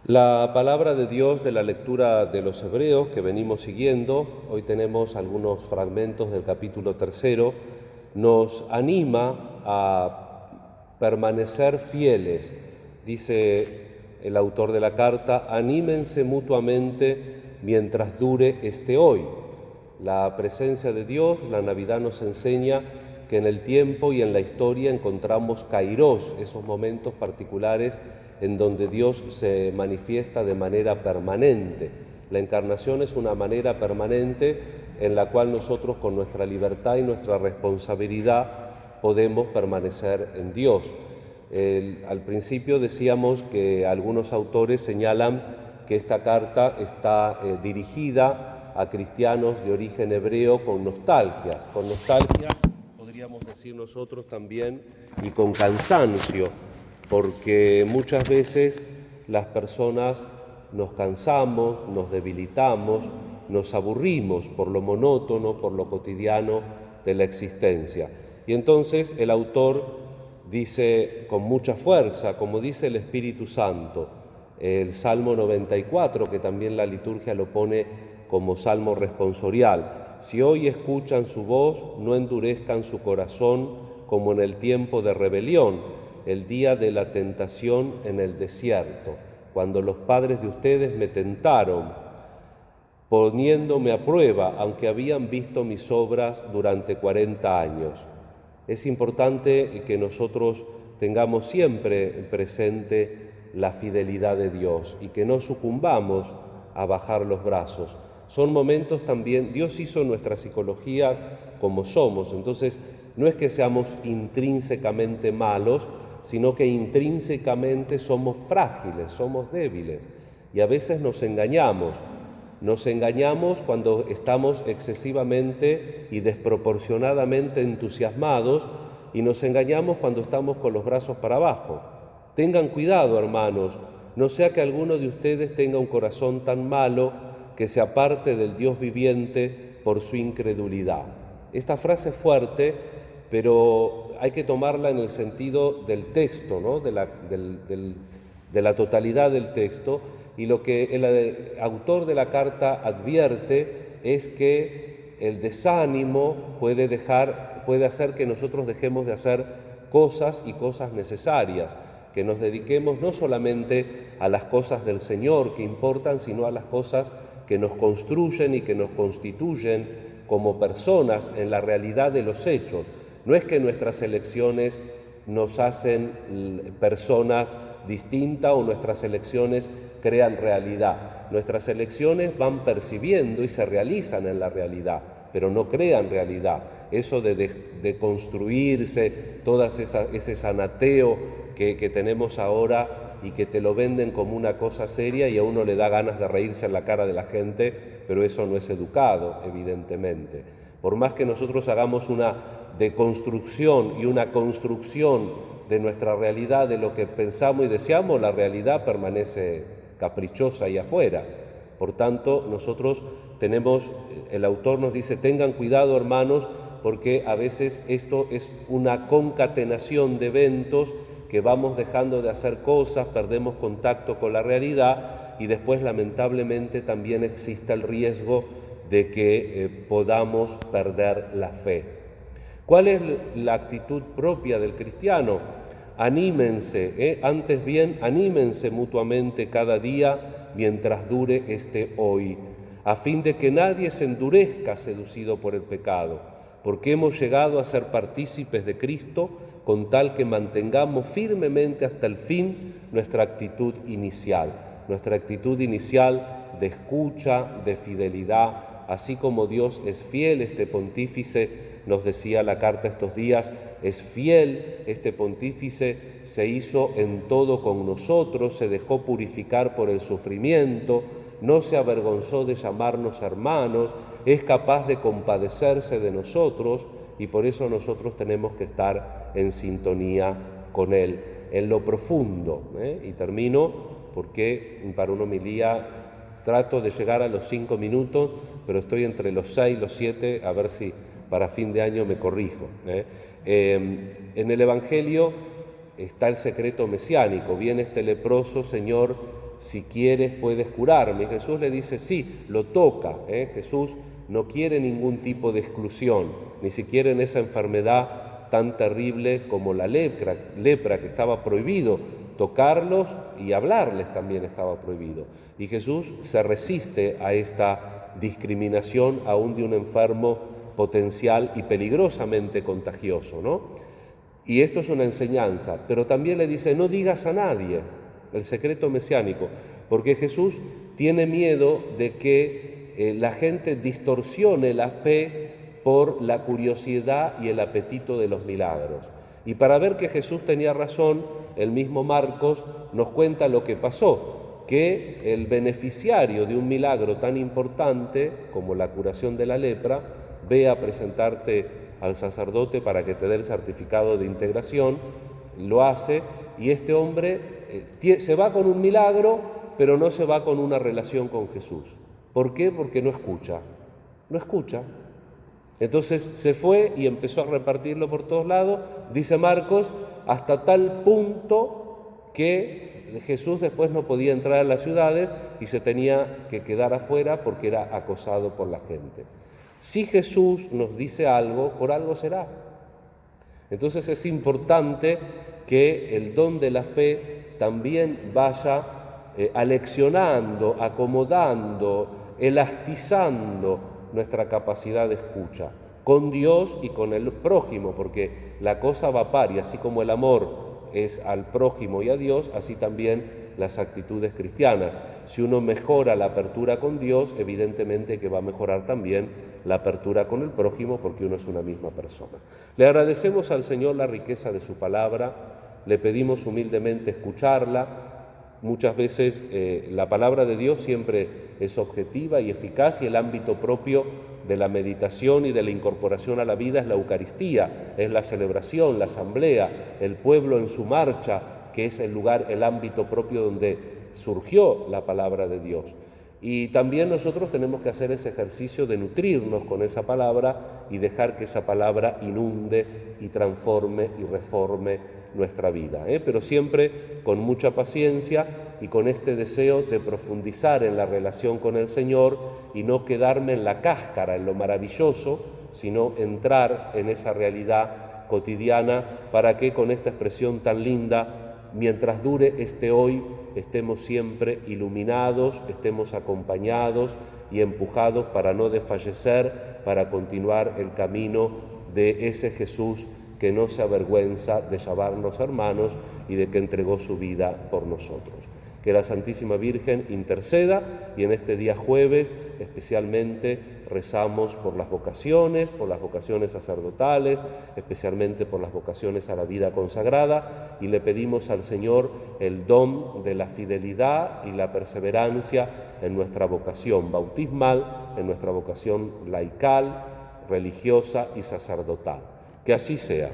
La palabra de Dios de la lectura de los Hebreos que venimos siguiendo, hoy tenemos algunos fragmentos del capítulo 3, nos anima a permanecer fieles. Dice el autor de la carta: anímense mutuamente mientras dure este hoy. La presencia de Dios, la Navidad nos enseña que en el tiempo y en la historia encontramos kairos, esos momentos particulares en donde Dios se manifiesta de manera permanente. La encarnación es una manera permanente en la cual nosotros, con nuestra libertad y nuestra responsabilidad, podemos permanecer en Dios. Al principio decíamos que algunos autores señalan que esta carta está dirigida a cristianos de origen hebreo con nostalgia, podríamos decir nosotros también, y con cansancio, porque muchas veces las personas nos cansamos, nos debilitamos, nos aburrimos por lo monótono, por lo cotidiano de la existencia. Y entonces el autor dice con mucha fuerza, como dice el Espíritu Santo, el Salmo 94, que también la liturgia lo pone como salmo responsorial: si hoy escuchan su voz, no endurezcan su corazón como en el tiempo de rebelión, el día de la tentación en el desierto, cuando los padres de ustedes me tentaron, poniéndome a prueba, aunque habían visto mis obras durante 40 años. Es importante que nosotros tengamos siempre presente la fidelidad de Dios y que no sucumbamos a bajar los brazos. Son momentos también, Dios hizo nuestra psicología como somos, entonces no es que seamos intrínsecamente malos, sino que intrínsecamente somos frágiles, somos débiles y a veces nos engañamos. Nos engañamos cuando estamos excesivamente y desproporcionadamente entusiasmados y nos engañamos cuando estamos con los brazos para abajo. Tengan cuidado, hermanos, no sea que alguno de ustedes tenga un corazón tan malo que se aparte del Dios viviente por su incredulidad. Esta frase es fuerte, pero hay que tomarla en el sentido del texto, ¿no? de la totalidad del texto. Y lo que el autor de la carta advierte es que el desánimo puede hacer que nosotros dejemos de hacer cosas y cosas necesarias, que nos dediquemos no solamente a las cosas del Señor que importan, sino a las cosas que nos construyen y que nos constituyen como personas en la realidad de los hechos. No es que nuestras elecciones nos hacen personas distintas o nuestras elecciones crean realidad. Nuestras elecciones van percibiendo y se realizan en la realidad, pero no crean realidad. Eso de construirse, todo ese sanateo que tenemos ahora y que te lo venden como una cosa seria y a uno le da ganas de reírse en la cara de la gente, pero eso no es educado, evidentemente. Por más que nosotros hagamos una deconstrucción y una construcción de nuestra realidad, de lo que pensamos y deseamos, la realidad permanece caprichosa y afuera. Por tanto, nosotros el autor nos dice: tengan cuidado, hermanos, porque a veces esto es una concatenación de eventos que vamos dejando de hacer cosas, perdemos contacto con la realidad y después lamentablemente también existe el riesgo de que podamos perder la fe. ¿Cuál es la actitud propia del cristiano? Anímense, antes bien, anímense mutuamente cada día mientras dure este hoy, a fin de que nadie se endurezca seducido por el pecado, porque hemos llegado a ser partícipes de Cristo con tal que mantengamos firmemente hasta el fin nuestra actitud inicial de escucha, de fidelidad, así como Dios es fiel. Este pontífice, nos decía la carta estos días, es fiel. Este pontífice se hizo en todo con nosotros, se dejó purificar por el sufrimiento, no se avergonzó de llamarnos hermanos, es capaz de compadecerse de nosotros y por eso nosotros tenemos que estar en sintonía con Él, en lo profundo. Y termino porque para una homilía trato de llegar a los 5 minutos, pero estoy entre los 6 y los 7, a ver si para fin de año me corrijo. En el Evangelio está el secreto mesiánico. Viene este leproso: Señor, si quieres puedes curarme. Y Jesús le dice, sí, lo toca. Jesús no quiere ningún tipo de exclusión, ni siquiera en esa enfermedad tan terrible como la lepra, que estaba prohibido tocarlos y hablarles también estaba prohibido. Y Jesús se resiste a esta discriminación aún de un enfermo potencial y peligrosamente contagioso, ¿no? Y esto es una enseñanza, pero también le dice, no digas a nadie el secreto mesiánico, porque Jesús tiene miedo de que la gente distorsione la fe por la curiosidad y el apetito de los milagros. Y para ver que Jesús tenía razón, el mismo Marcos nos cuenta lo que pasó, que el beneficiario de un milagro tan importante como la curación de la lepra, ve a presentarte al sacerdote para que te dé el certificado de integración, lo hace, y este hombre se va con un milagro, pero no se va con una relación con Jesús. ¿Por qué? Porque no escucha. Entonces se fue y empezó a repartirlo por todos lados, dice Marcos, hasta tal punto que Jesús después no podía entrar a las ciudades y se tenía que quedar afuera porque era acosado por la gente. Si Jesús nos dice algo, por algo será. Entonces es importante que el don de la fe también vaya aleccionando, acomodando, elastizando nuestra capacidad de escucha con Dios y con el prójimo, porque la cosa va a par, y así como el amor es al prójimo y a Dios, así también las actitudes cristianas. Si uno mejora la apertura con Dios, evidentemente que va a mejorar también la apertura con el prójimo, porque uno es una misma persona. Le agradecemos al Señor la riqueza de su palabra, le pedimos humildemente escucharla. Muchas veces la palabra de Dios siempre es objetiva y eficaz, y el ámbito propio de la meditación y de la incorporación a la vida es la Eucaristía, es la celebración, la asamblea, el pueblo en su marcha, que es el lugar, el ámbito propio donde surgió la palabra de Dios. Y también nosotros tenemos que hacer ese ejercicio de nutrirnos con esa palabra y dejar que esa palabra inunde y transforme y reforme nuestra vida, pero siempre con mucha paciencia y con este deseo de profundizar en la relación con el Señor y no quedarme en la cáscara, en lo maravilloso, sino entrar en esa realidad cotidiana para que con esta expresión tan linda, mientras dure este hoy, estemos siempre iluminados, estemos acompañados y empujados para no desfallecer, para continuar el camino de ese Jesús que no se avergüenza de llamarnos hermanos y de que entregó su vida por nosotros. Que la Santísima Virgen interceda, y en este día jueves especialmente rezamos por las vocaciones sacerdotales, especialmente por las vocaciones a la vida consagrada, y le pedimos al Señor el don de la fidelidad y la perseverancia en nuestra vocación bautismal, en nuestra vocación laical, religiosa y sacerdotal. Que así sea.